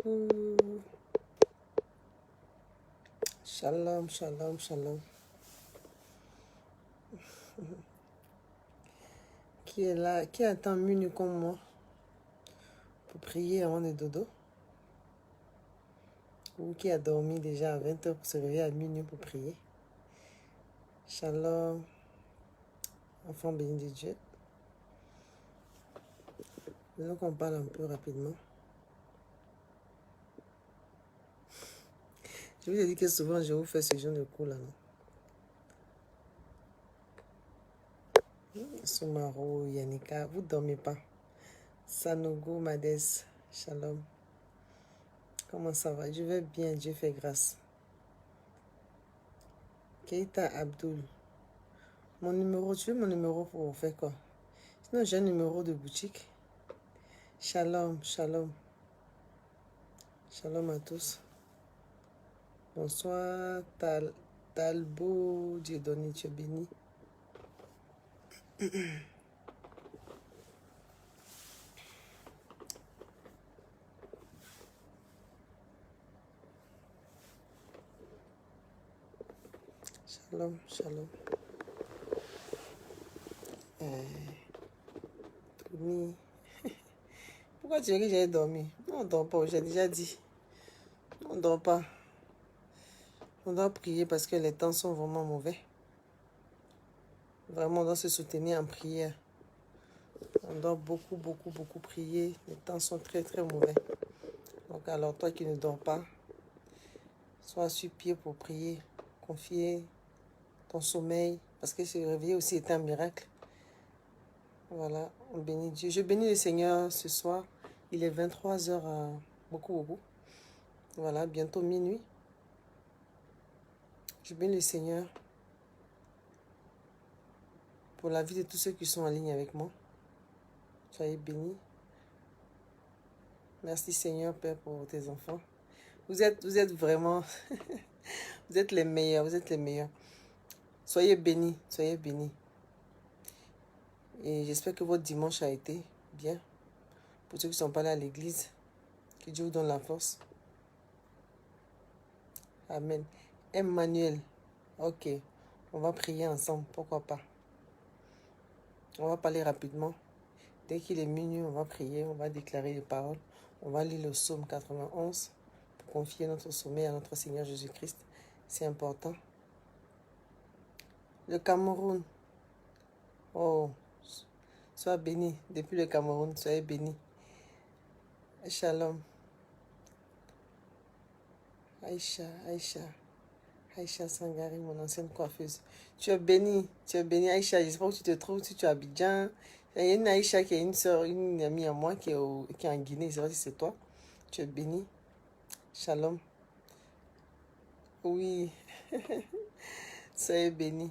beaucoup. Shalom, shalom, shalom. Qui est là? Qui attend minuit comme moi pour prier avant le dodo? Ou qui a dormi déjà à 20 h pour se réveiller à minuit pour prier? Shalom, enfant béni de Dieu. Donc on parle un peu rapidement. Je vous ai dit que souvent je vous fais ce genre de cours là. Soumaro, Yannika, vous ne dormez pas. Sanogo, Mades, shalom. Comment ça va? Je vais bien, Dieu fait grâce. Keita Abdul. Mon numéro, tu veux mon numéro pour faire quoi? Sinon j'ai un numéro de boutique. Shalom, shalom. Shalom à tous. Bonsoir, Talbo, Dieu donné, tu es béni. Shalom, shalom. Tony. Pourquoi tu veux que j'aille dormir? Non, on ne dort pas, j'ai déjà dit. On ne dort pas. On doit prier parce que les temps sont vraiment mauvais. Vraiment, on doit se soutenir en prière. On doit beaucoup prier. Les temps sont très mauvais. Donc alors, toi qui ne dors pas, sois sur pied pour prier. Confier ton sommeil. Parce que se réveiller aussi est un miracle. Voilà, on bénit Dieu. Je bénis le Seigneur ce soir. Il est 23 h à beaucoup. Voilà, bientôt minuit. Je bénis le Seigneur pour la vie de tous ceux qui sont en ligne avec moi. Soyez bénis. Merci Seigneur, Père, pour tes enfants. Vous êtes vraiment... vous êtes les meilleurs, vous êtes les meilleurs. Soyez bénis, soyez bénis. Et j'espère que votre dimanche a été bien. Pour ceux qui ne sont pas là à l'église, que Dieu vous donne la force. Amen. Emmanuel, ok, on va prier ensemble, pourquoi pas. On va parler rapidement. Dès qu'il est minuit, on va prier, on va déclarer les paroles. On va lire le psaume 91 pour confier notre sommeil à notre Seigneur Jésus-Christ. C'est important. Le Cameroun. Oh, sois béni. Depuis le Cameroun, soyez béni. Shalom. Aïcha Sangari, mon ancienne coiffeuse. Tu es béni, Aïcha. Je sais pas où tu te trouves, si tu es à Abidjan. Il y a une Aïcha qui est une soeur, une amie à moi qui est en Guinée. Je sais pas si c'est toi. Tu es béni. Shalom. Oui, soyez béni.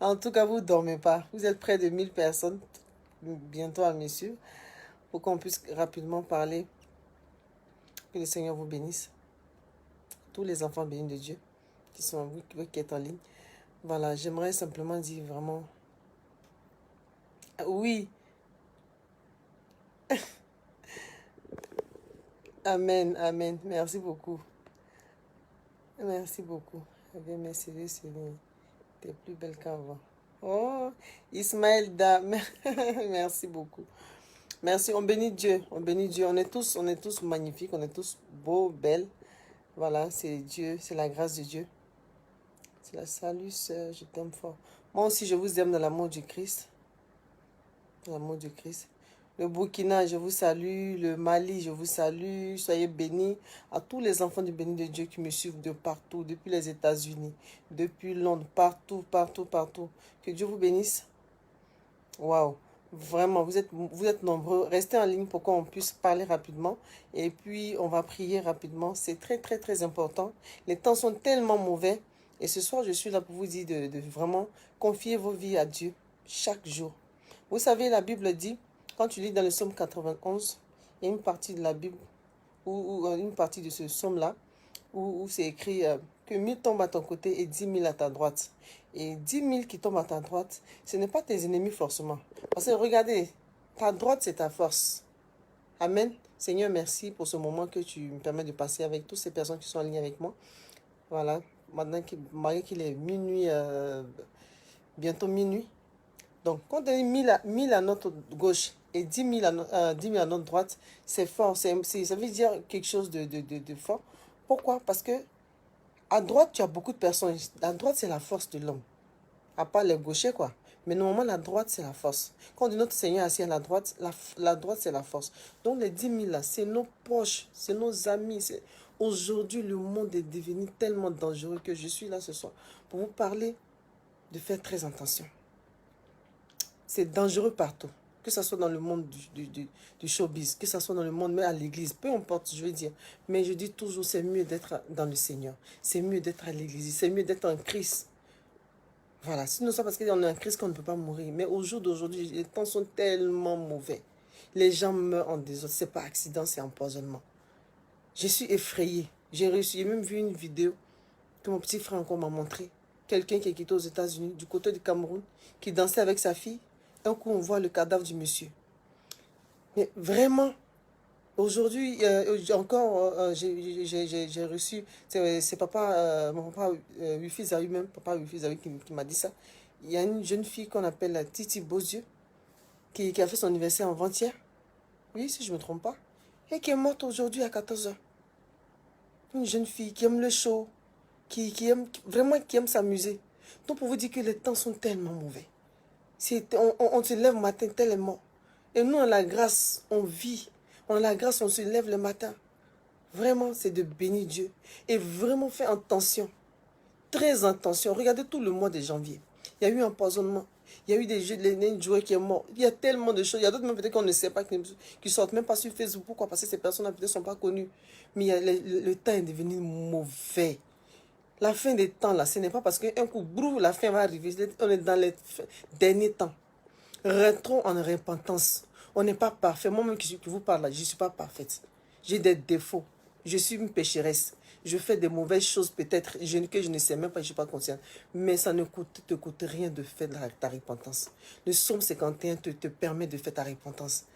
En tout cas, vous ne dormez pas. Vous êtes près de 1000 personnes, bientôt à messieurs, pour qu'on puisse rapidement parler. Que le Seigneur vous bénisse. Tous les enfants bénis de Dieu qui sont qui est en ligne. Voilà, j'aimerais simplement dire vraiment... Oui. Amen, amen. Merci beaucoup. Merci beaucoup. Mes CV, t'es plus belle qu'avant. Oh, Ismaël Da, merci beaucoup. Merci, on bénit Dieu, on bénit Dieu. On est tous magnifiques, on est tous beaux, belles. Voilà, c'est Dieu, c'est la grâce de Dieu. C'est la salut, sœur, je t'aime fort. Moi aussi, je vous aime dans l'amour du Christ. Dans l'amour du Christ. Le Burkina, je vous salue. Le Mali, je vous salue. Soyez bénis. À tous les enfants du béni de Dieu qui me suivent de partout, depuis les États-Unis, depuis Londres, partout. Que Dieu vous bénisse. Waouh. Vraiment, vous êtes nombreux. Restez en ligne pour qu'on puisse parler rapidement. Et puis, on va prier rapidement. C'est très important. Les temps sont tellement mauvais. Et ce soir, je suis là pour vous dire de vraiment confier vos vies à Dieu chaque jour. Vous savez, la Bible dit, quand tu lis dans le psaume 91, il y a une partie de la Bible, ou une partie de ce psaume-là, où c'est écrit que 1000 tombent à ton côté et 10 000 à ta droite. Et 10 000 qui tombent à ta droite, ce n'est pas tes ennemis forcément. Parce que regardez, ta droite c'est ta force. Amen. Seigneur, merci pour ce moment que tu me permets de passer avec toutes ces personnes qui sont en ligne avec moi. Voilà, maintenant malgré qu'il est minuit, bientôt minuit. Donc, quand on est 1000 à notre gauche et 10 000 à notre droite, c'est fort. Ça veut dire quelque chose de fort. Pourquoi? Parce que à droite, tu as beaucoup de personnes. À droite, c'est la force de l'homme. À part les gauchers, quoi. Mais normalement, la droite, c'est la force. Quand on dit notre Seigneur assis à la droite, la droite, c'est la force. Donc, les 10 000 là, c'est nos proches, c'est nos amis. Aujourd'hui, le monde est devenu tellement dangereux que je suis là ce soir pour vous parler de faire très attention. C'est dangereux partout. Que ce soit dans le monde du showbiz, que ce soit dans le monde, mais à l'église, peu importe, je veux dire. Mais je dis toujours, c'est mieux d'être dans le Seigneur. C'est mieux d'être à l'église. C'est mieux d'être en Christ. Voilà, sinon c'est parce qu'on est en Christ qu'on ne peut pas mourir. Mais au jour d'aujourd'hui, les temps sont tellement mauvais. Les gens meurent en désordre. Ce n'est pas accident, c'est empoisonnement. Je suis effrayée. J'ai même vu une vidéo que mon petit frère encore m'a montré. Quelqu'un qui est quitté aux États-Unis, du côté du Cameroun, qui dansait avec sa fille. Un coup, on voit le cadavre du monsieur. Mais vraiment, aujourd'hui, encore, j'ai reçu, c'est papa, mon papa Wifi Zahu même, papa Wifi Zahu qui m'a dit ça. Il y a une jeune fille qu'on appelle Titi Beauzieux, qui a fait son anniversaire avant-hier. Oui, si je ne me trompe pas. Et qui est morte aujourd'hui à 14 h. Une jeune fille qui aime le show, qui aime, vraiment qui aime s'amuser. Donc pour vous dire que les temps sont tellement mauvais. On se lève le matin tellement. Et nous, on a la grâce, on vit. On a la grâce, on se lève le matin. Vraiment, c'est de bénir Dieu. Et vraiment faire attention. Très attention. Regardez tout le mois de janvier. Il y a eu un empoisonnement. Il y a eu des joueurs qui sont morts. Il y a tellement de choses. Il y a d'autres même peut-être qu'on ne sait pas, qui ne sortent même pas sur Facebook. Pourquoi? Parce que ces personnes-là peut-être ne sont pas connues. Mais le temps est devenu mauvais. La fin des temps, là, ce n'est pas parce qu'un coup, brou, la fin va arriver. On est dans les derniers temps. Rentrons en repentance. On n'est pas parfait. Moi-même qui vous parle là, je ne suis pas parfaite. J'ai des défauts. Je suis une pécheresse. Je fais des mauvaises choses peut-être que je ne sais même pas, je ne suis pas consciente. Mais ça ne te coûte rien de faire ta repentance. Le psaume 51 te permet de faire ta repentance.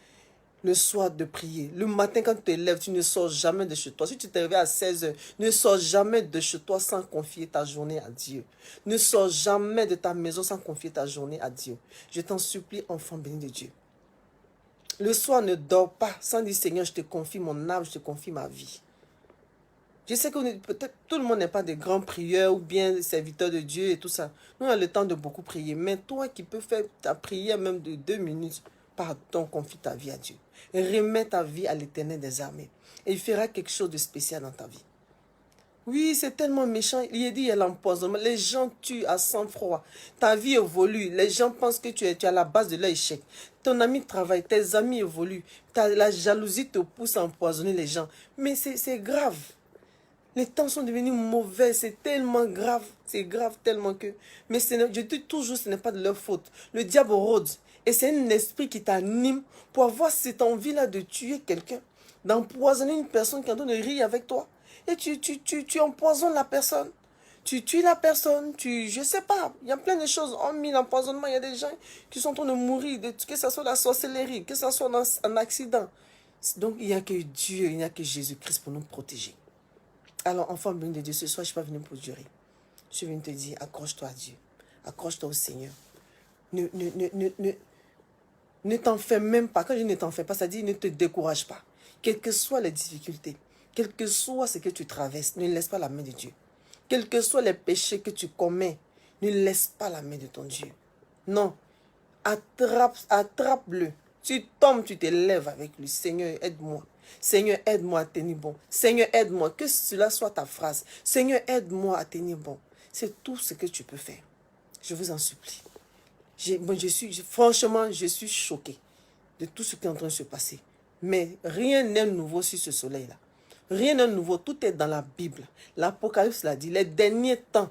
Le soir de prier. Le matin quand tu te lèves, tu ne sors jamais de chez toi. Si tu te réveilles à 16 h, ne sors jamais de chez toi sans confier ta journée à Dieu. Ne sors jamais de ta maison sans confier ta journée à Dieu. Je t'en supplie, enfant béni de Dieu. Le soir, ne dors pas sans dire, Seigneur, je te confie mon âme, je te confie ma vie. Je sais que peut-être tout le monde n'est pas des grands prieurs ou bien des serviteurs de Dieu et tout ça. Nous, on a le temps de beaucoup prier. Mais toi qui peux faire ta prière même de 2 minutes, pardon, confie ta vie à Dieu. Remets ta vie à l'Éternel des armées. Et il fera quelque chose de spécial dans ta vie. Oui, c'est tellement méchant. Il est dit, il y a l'empoisonnement. Les gens tuent à sang-froid. Ta vie évolue. Les gens pensent que tu es à la base de leur échec. Ton ami travaille, tes amis évoluent. La jalousie te pousse à empoisonner les gens. Mais c'est grave. Les temps sont devenus mauvais, c'est tellement grave. C'est grave tellement que... Mais je dis toujours, ce n'est pas de leur faute. Le diable rôde. Et c'est un esprit qui t'anime pour avoir cette envie-là de tuer quelqu'un. D'empoisonner une personne qui est en train de rire avec toi. Et tu empoisonnes la personne. Tu tues la personne. Je sais pas. Il y a plein de choses. Hormis l'empoisonnement, il y a des gens qui sont en train de mourir. Que ce soit la sorcellerie, que ce soit un accident. Donc il n'y a que Dieu, il n'y a que Jésus-Christ pour nous protéger. Alors, enfant béni de Dieu, ce soir, je ne suis pas venu pour durer. Je suis venu te dire, accroche-toi à Dieu. Accroche-toi au Seigneur. Ne t'en fais même pas. Quand je dis ne t'en fais pas, ça dit ne te décourage pas. Quelles que soient les difficultés, quel que soit ce que tu traverses, ne laisse pas la main de Dieu. Quels que soient les péchés que tu commets, ne laisse pas la main de ton Dieu. Non. Attrape-le. Tu tombes, tu te lèves avec lui. Seigneur, aide-moi. Seigneur, aide-moi à tenir bon. Seigneur, aide-moi. Que cela soit ta phrase. Seigneur, aide-moi à tenir bon. C'est tout ce que tu peux faire. Je vous en supplie. Franchement, je suis choquée de tout ce qui est en train de se passer. Mais rien n'est nouveau sur ce soleil-là. Rien n'est nouveau. Tout est dans la Bible. L'Apocalypse l'a dit. Les derniers temps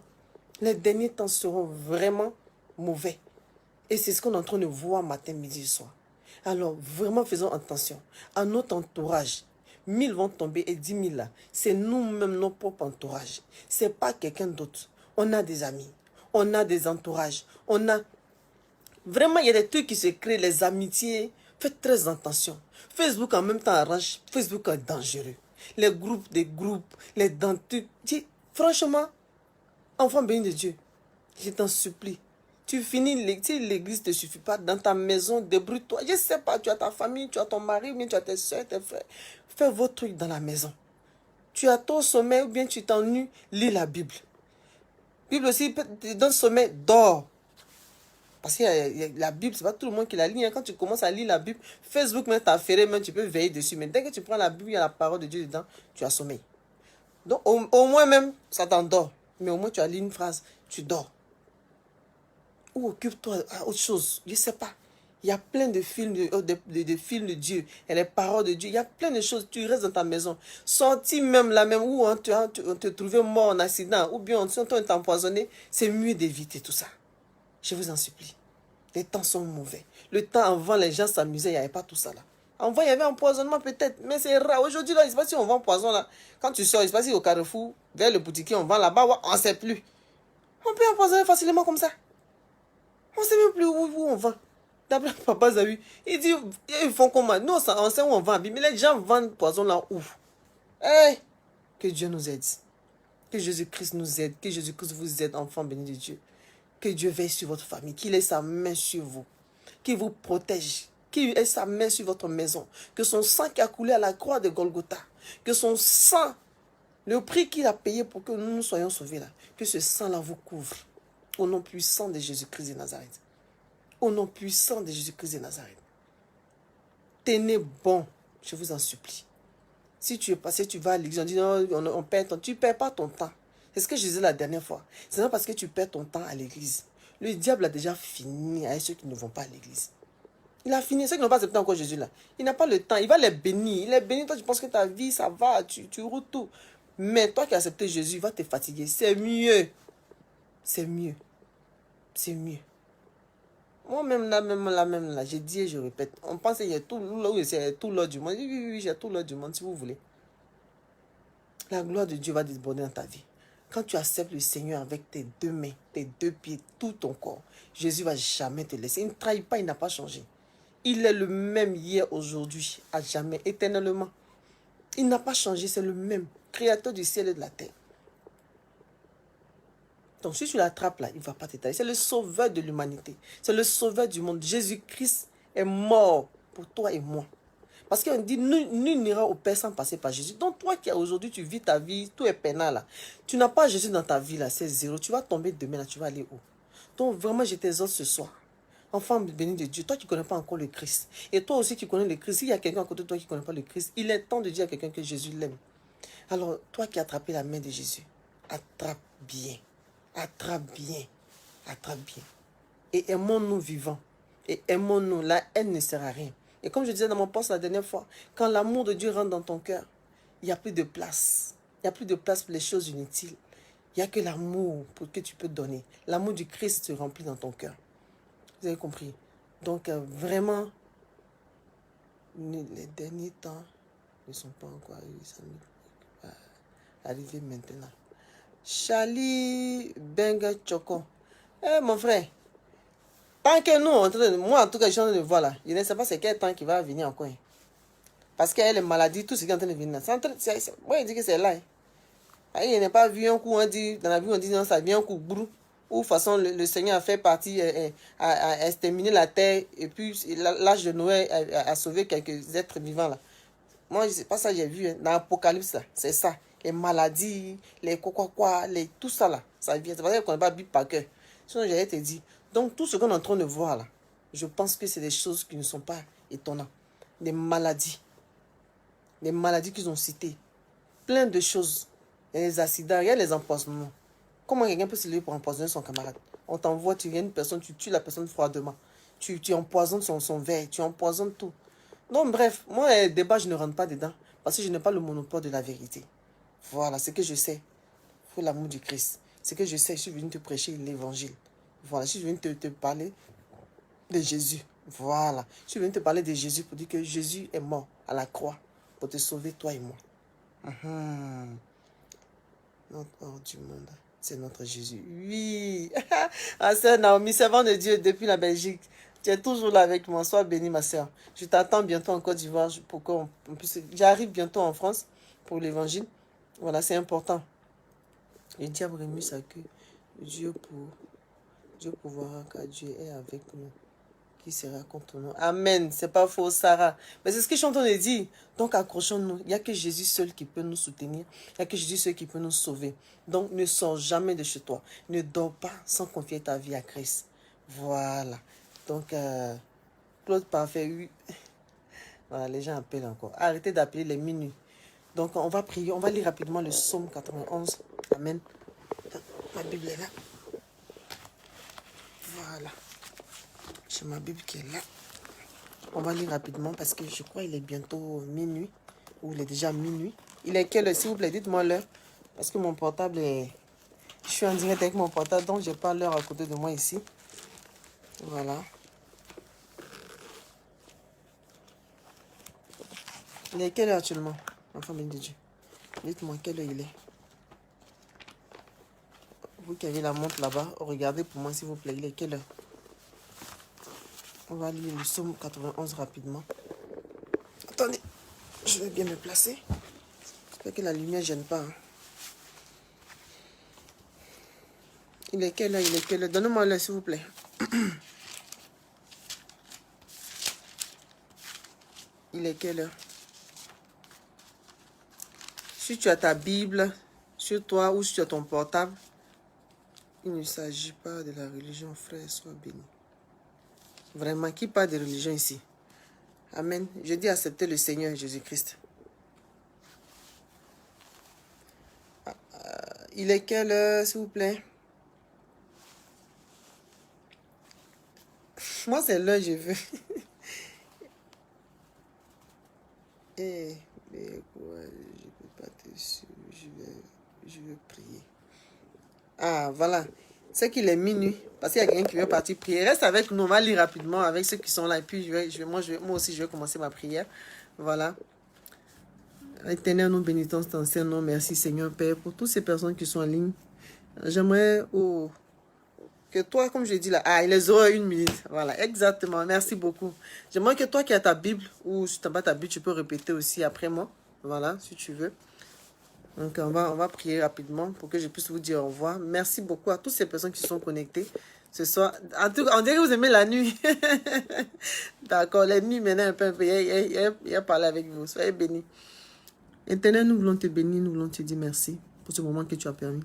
seront vraiment mauvais. Et c'est ce qu'on est en train de voir matin, midi et soir. Alors, vraiment, faisons attention à notre entourage. 1000 vont tomber et 10 000 là. C'est nous-mêmes, nos propres entourages. Ce n'est pas quelqu'un d'autre. On a des amis. On a des entourages. Vraiment, il y a des trucs qui se créent, les amitiés. Faites très attention. Facebook en même temps arrange. Facebook est dangereux. Les groupes, des groupes, les dentus. Franchement, enfant béni de Dieu, je t'en supplie. Tu finis, si l'église ne te suffit pas, dans ta maison, débrouille-toi. Je ne sais pas, tu as ta famille, tu as ton mari, ou bien tu as tes soeurs, tes frères. Fais vos trucs dans la maison. Tu as ton sommeil, ou bien tu t'ennuies, lis la Bible. Bible aussi, dans le sommeil, dors. Parce que la Bible, c'est pas tout le monde qui la lit. Quand tu commences à lire la Bible, Facebook même t'a ferré, même tu peux veiller dessus. Mais dès que tu prends la Bible, il y a la parole de Dieu dedans, tu as sommeil. Donc au moins même, ça t'endort. Mais au moins tu as lu une phrase, tu dors. Ou occupe-toi à autre chose. Je ne sais pas. Il y a plein de films de films de Dieu. Et les paroles de Dieu. Il y a plein de choses. Tu restes dans ta maison. Sorti même là même où on te trouvait mort en accident. Ou bien on t'a empoisonné. C'est mieux d'éviter tout ça. Je vous en supplie. Les temps sont mauvais. Le temps avant, les gens s'amusaient. Il n'y avait pas tout ça là. Avant, il y avait empoisonnement peut-être. Mais c'est rare. Aujourd'hui, là, il ne sait pas si on vend poison là. Quand tu sors, il ne sait pas si au Carrefour, vers le boutiquier, on vend là-bas. On ne sait plus. On peut empoisonner facilement comme ça. On ne sait même plus où on vend. D'après Papa Zawi, il dit, ils font comment? Nous, on sait où on vend. Mais les gens vendent poison là où? Hey, que Dieu nous aide. Que Jésus-Christ nous aide. Que Jésus-Christ vous aide, enfants bénis de Dieu. Que Dieu veille sur votre famille. Qu'il ait sa main sur vous. Qu'il vous protège. Qu'il ait sa main sur votre maison. Que son sang qui a coulé à la croix de Golgotha. Que son sang, le prix qu'il a payé pour que nous soyons sauvés là. Que ce sang-là vous couvre. Au nom puissant de Jésus-Christ de Nazareth. Au nom puissant de Jésus-Christ de Nazareth. Tenez bon, je vous en supplie. Si tu es passé, tu vas à l'église, on dit non, on perd ton temps. Tu ne perds pas ton temps. C'est ce que je disais la dernière fois. C'est pas parce que tu perds ton temps à l'église. Le diable a déjà fini avec ceux qui ne vont pas à l'église. Il a fini. Ceux qui n'ont pas accepté encore Jésus là. Il n'a pas le temps. Il va les bénir. Il les bénit. Toi, tu penses que ta vie, ça va. Tu roules tout. Mais toi qui as accepté Jésus, il va te fatiguer. C'est mieux. C'est mieux. C'est mieux. Moi-même, là, j'ai dit et je répète. On pense qu'il y a tout l'or du monde. Oui, j'ai tout l'or du monde, si vous voulez. La gloire de Dieu va déborder dans ta vie. Quand tu acceptes le Seigneur avec tes deux mains, tes deux pieds, tout ton corps, Jésus ne va jamais te laisser. Il ne trahit pas, il n'a pas changé. Il est le même hier, aujourd'hui, à jamais, éternellement. Il n'a pas changé, c'est le même. Créateur du ciel et de la terre. Donc si tu l'attrapes là, il ne va pas t'étaler. C'est le sauveur de l'humanité. C'est le sauveur du monde. Jésus-Christ est mort pour toi et moi. Parce qu'on dit, nul n'ira au Père sans passer par Jésus. Donc toi qui aujourd'hui, tu vis ta vie, tout est peinard là. Tu n'as pas Jésus dans ta vie là, c'est zéro. Tu vas tomber demain là, tu vas aller où? Donc vraiment, je t'exhorte ce soir. Enfant béni de Dieu, toi qui ne connais pas encore le Christ. Et toi aussi qui connais le Christ, s'il y a quelqu'un à côté de toi qui ne connaît pas le Christ, il est temps de dire à quelqu'un que Jésus l'aime. Alors, toi qui as attrapé la main de Jésus, attrape bien. Attrape bien. Attrape bien. Et aimons-nous vivants. Et aimons-nous. La haine ne sert à rien. Et comme je disais dans mon poste la dernière fois, quand l'amour de Dieu rentre dans ton cœur, il n'y a plus de place. Il n'y a plus de place pour les choses inutiles. Il n'y a que l'amour que tu peux donner. L'amour du Christ se remplit dans ton cœur. Vous avez compris? Donc, vraiment, les derniers temps ne sont pas encore arrivés. Ça va arriver maintenant. Charlie Benga Choco. Mon frère, tant que nous, moi en tout cas, je suis en train de voir là. Je ne sais pas c'est quel temps qui va venir encore. Parce qu'elle est maladie, tout ce qui est en train de venir là. Moi, il dit que c'est là. Il n'a pas vu un coup, on dit, dans la vie, on dit non, ça vient un coup, brou. Ou de toute façon, le Seigneur a fait partie, a exterminé la terre, et puis l'âge de Noé a sauvé quelques êtres vivants là. Moi, c'est pas ça que j'ai vu hein. Dans l'Apocalypse, c'est ça. Les maladies, les quoi, tout ça là, ça vient. C'est pas qu'on n'est pas Bible par cœur. Sinon, j'allais te dire. Donc, tout ce qu'on est en train de voir là, je pense que c'est des choses qui ne sont pas étonnantes. Des maladies qu'ils ont citées. Plein de choses. Il y a les accidents, il y a les empoisonnements. Comment quelqu'un peut se lever pour empoisonner son camarade? On t'envoie, tu viens une personne, tu tues la personne froidement. Tu empoisonnes son verre, tu empoisonnes tout. Donc bref, moi, les débats, je ne rentre pas dedans. Parce que je n'ai pas le monopole de la vérité. Voilà, ce que je sais. Il faut l'amour du Christ. Ce que je sais, je suis venu te prêcher l'évangile. Voilà, je suis venu te parler de Jésus. Voilà, je suis venu te parler de Jésus pour dire que Jésus est mort à la croix pour te sauver, toi et moi. Notre hors du monde, c'est notre Jésus. Oui. Ah, c'est Naomi, servant de Dieu depuis la Belgique. Tu es toujours là avec moi. Sois bénie, ma soeur. Je t'attends bientôt en Côte d'Ivoire pour qu'on puisse... J'arrive bientôt en France pour l'évangile. Voilà, c'est important. Le diable remue sa queue. Dieu pourvoira car Dieu est avec nous. Qui sera contre nous? Amen. C'est pas faux, Sarah. Mais c'est ce que je suis en train de dire. Donc accrochons-nous. Il n'y a que Jésus seul qui peut nous soutenir. Il n'y a que Jésus seul qui peut nous sauver. Donc ne sors jamais de chez toi. Ne dors pas sans confier ta vie à Christ. Voilà. Donc, Claude Parfait, oui. Voilà, les gens appellent encore. Arrêtez d'appeler les minuit. Donc, on va prier. On va lire rapidement le psaume 91. Amen. Ma Bible est là. Voilà. J'ai ma Bible qui est là. On va lire rapidement parce que je crois qu'il est bientôt minuit. Ou il est déjà minuit. Il est quelle heure, s'il vous plaît? Dites-moi l'heure. Parce que mon portable est... Je suis en direct avec mon portable, donc je n'ai pas l'heure à côté de moi ici. Voilà. Il est quelle heure actuellement, enfant béni de Dieu? Dites-moi quelle heure il est. Vous qui avez la montre là-bas, regardez pour moi s'il vous plaît. Il est quelle heure? On va lire le psaume 91 rapidement. Attendez, je vais bien me placer. J'espère que la lumière ne gêne pas. Hein. Il est quelle heure? Il est quelle heure? Donnez-moi l'heure s'il vous plaît. Il est quelle heure? Si tu as ta Bible sur toi ou sur ton portable, il ne s'agit pas de la religion, frère, sois béni. Vraiment, qui parle de religion ici? Amen. Je dis accepter le Seigneur Jésus-Christ. Il est quelle heure, s'il vous plaît? Moi, c'est l'heure je veux. Eh, mais quoi, je ne peux pas te suivre. Je vais prier. Ah, voilà. C'est qu'il est minuit. Parce qu'il y a quelqu'un qui veut partir prier. Reste avec nous. On va lire rapidement avec ceux qui sont là. Et puis, moi aussi, je vais commencer ma prière. Voilà. Éternel, nous bénissons ton Saint-Nom. Merci, Seigneur Père, pour toutes ces personnes qui sont en ligne. J'aimerais que toi, comme je dis là, il est 0h01. Voilà, exactement. Merci beaucoup. J'aimerais que toi qui as ta Bible, ou si tu n'as pas ta Bible, tu peux répéter aussi après moi. Voilà, si tu veux. Donc, on va prier rapidement pour que je puisse vous dire au revoir. Merci beaucoup à toutes ces personnes qui sont connectées ce soir. En tout cas, on dirait que vous aimez la nuit. D'accord, la nuit maintenant, un peu, il a parlé avec vous. Soyez bénis. Éternel, nous voulons te bénir, nous voulons te dire merci pour ce moment que tu as permis.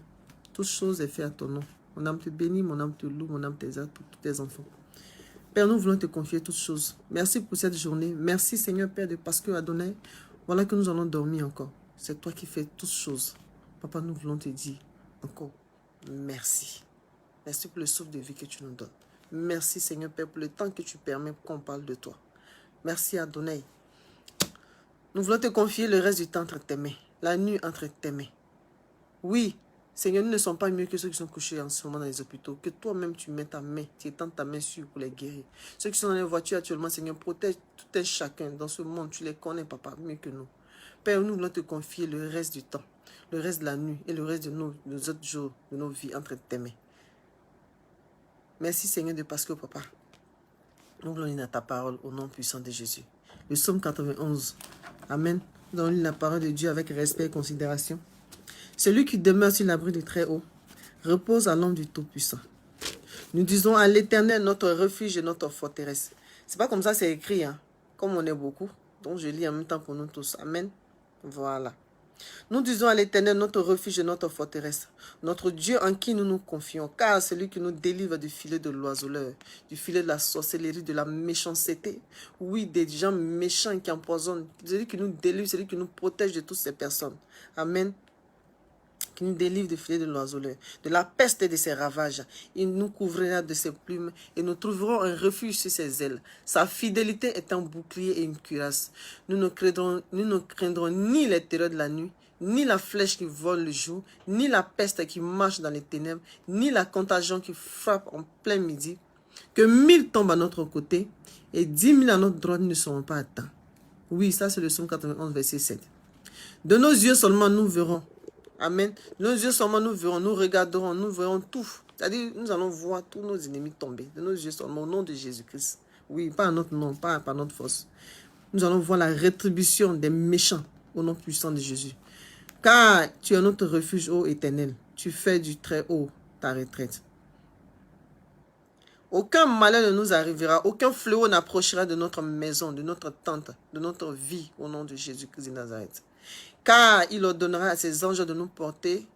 Toute chose est faite à ton nom. Mon âme te bénit, mon âme te loue, mon âme t'exalte pour tous tes enfants. Père, nous voulons te confier toutes choses. Merci pour cette journée. Merci Seigneur Père, parce que Adonai, voilà que nous allons dormir encore. C'est toi qui fais toutes choses. Papa, nous voulons te dire encore merci. Merci pour le souffle de vie que tu nous donnes. Merci Seigneur Père pour le temps que tu permets qu'on parle de toi. Merci Adonai. Nous voulons te confier le reste du temps entre tes mains. La nuit entre tes mains. Oui, Seigneur, nous ne sommes pas mieux que ceux qui sont couchés en ce moment dans les hôpitaux. Que toi-même tu mets ta main, tu étends ta main sur pour les guérir. Ceux qui sont dans les voitures actuellement, Seigneur, protège tout un chacun dans ce monde. Tu les connais, Papa, mieux que nous. Père, nous voulons te confier le reste du temps, le reste de la nuit et le reste de nos autres jours de nos vies entre tes mains. Merci Seigneur de parce que Papa, nous voulons lire ta parole au nom puissant de Jésus. Le psaume 91. Amen. Nous allons lire la parole de Dieu avec respect et considération. Celui qui demeure sur l'abri du Très-Haut repose à l'ombre du Tout-Puissant. Nous disons à l'Éternel notre refuge et notre forteresse. C'est pas comme ça c'est écrit, hein? Comme on est beaucoup. Donc je lis en même temps pour nous tous. Amen. Voilà. Nous disons à l'Éternel notre refuge et notre forteresse, notre Dieu en qui nous nous confions, car celui qui nous délivre du filet de l'oiseleur, du filet de la sorcellerie, de la méchanceté, oui, des gens méchants qui empoisonnent, celui qui nous délivre, celui qui nous protège de toutes ces personnes. Amen. Qui nous délivre du filet de l'oiseleur, de la peste et de ses ravages. Il nous couvrira de ses plumes et nous trouverons un refuge sur ses ailes. Sa fidélité est un bouclier et une cuirasse. Nous ne craindrons ni les terreurs de la nuit, ni la flèche qui vole le jour, ni la peste qui marche dans les ténèbres, ni la contagion qui frappe en plein midi. Que 1000 tombent à notre côté et 10 000 à notre droite ne seront pas atteints. Oui, ça c'est le psaume 91, verset 7. De nos yeux seulement nous verrons. Amen. De nos yeux seulement nous verrons, nous regarderons, nous verrons tout. C'est-à-dire, nous allons voir tous nos ennemis tomber. De nos yeux seulement, au nom de Jésus-Christ. Oui, pas à notre nom, pas par notre force. Nous allons voir la rétribution des méchants au nom puissant de Jésus. Car tu es notre refuge, ô Éternel. Tu fais du très haut ta retraite. Aucun malheur ne nous arrivera, aucun fléau n'approchera de notre maison, de notre tente, de notre vie, au nom de Jésus-Christ de Nazareth. Car il ordonnera à ses anges de nous porter,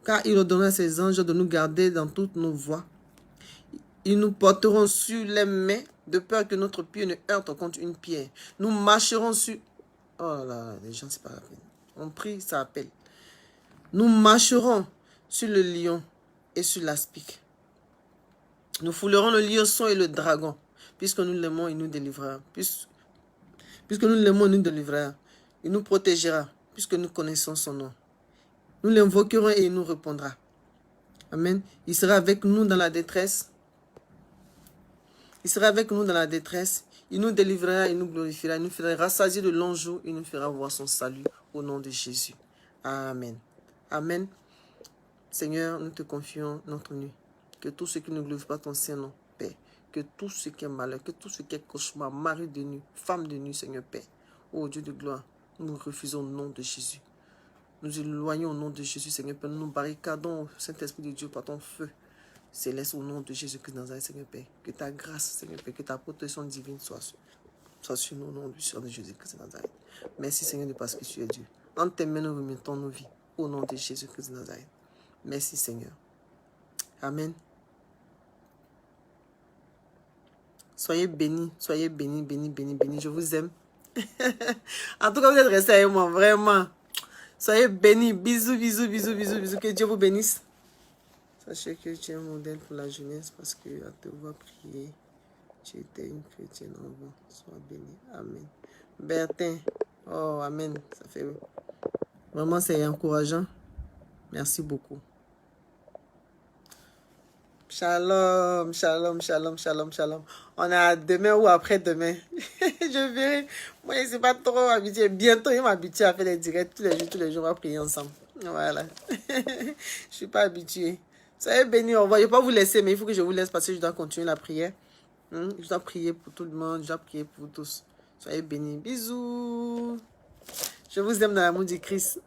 car il ordonnera à ses anges de nous garder dans toutes nos voies. Ils nous porteront sur les mains, de peur que notre pied ne heurte contre une pierre. Nous marcherons sur... Oh là, les gens, c'est pas la peine. On prie, ça appelle. Nous marcherons sur le lion et sur l'aspic. Nous foulerons le lionceau et le dragon. Puisque nous l'aimons, il nous délivrera. Puisque nous l'aimons, il nous délivrera. Il nous protégera, puisque nous connaissons son nom. Nous l'invoquerons et il nous répondra. Amen. Il sera avec nous dans la détresse. Il sera avec nous dans la détresse. Il nous délivrera, il nous glorifiera. Il nous fera rassasier de longs jours. Il nous fera voir son salut au nom de Jésus. Amen. Amen. Seigneur, nous te confions notre nuit. Que tout ce qui ne glorifie pas ton Saint-Nom, Père. Que tout ce qui est malheur, que tout ce qui est cauchemar, mari de nuit, femme de nuit, Seigneur, Père. Ô Dieu de gloire, nous refusons au nom de Jésus. Nous éloignons au nom de Jésus, Seigneur Père. Nous nous barricadons, Saint-Esprit de Dieu, par ton feu céleste au nom de Jésus-Christ de Nazareth, Seigneur Père. Que ta grâce, Seigneur Père, que ta protection divine soit sur nous au nom du Seigneur de Jésus-Christ de Nazareth. Merci, Seigneur, parce que tu es Dieu. En tes mains, nous remettons nos vies au nom de Jésus-Christ de Nazareth. Merci, Seigneur. Amen. Soyez bénis, bénis, bénis. Je vous aime. En tout cas, vous êtes restés avec moi, vraiment. Soyez bénis. Bisous. Que Dieu vous bénisse. Sachez que tu es un modèle pour la jeunesse parce que à te voir prier, tu étais une chrétienne en vous. Sois béni. Amen. Bertin. Oh, amen. Ça fait... Vraiment, c'est encourageant. Merci beaucoup. Shalom. On a demain ou après-demain. Je verrai. Moi, je ne suis pas trop habitué. Bientôt, je m'habitue à faire des directs tous les jours, on va prier ensemble. Voilà. Je ne suis pas habituée. Soyez bénis, au revoir. Je ne vais pas vous laisser, mais il faut que je vous laisse parce que je dois continuer la prière. Je dois prier pour tout le monde, je dois prier pour vous tous. Soyez bénis. Bisous. Je vous aime dans l'amour du Christ.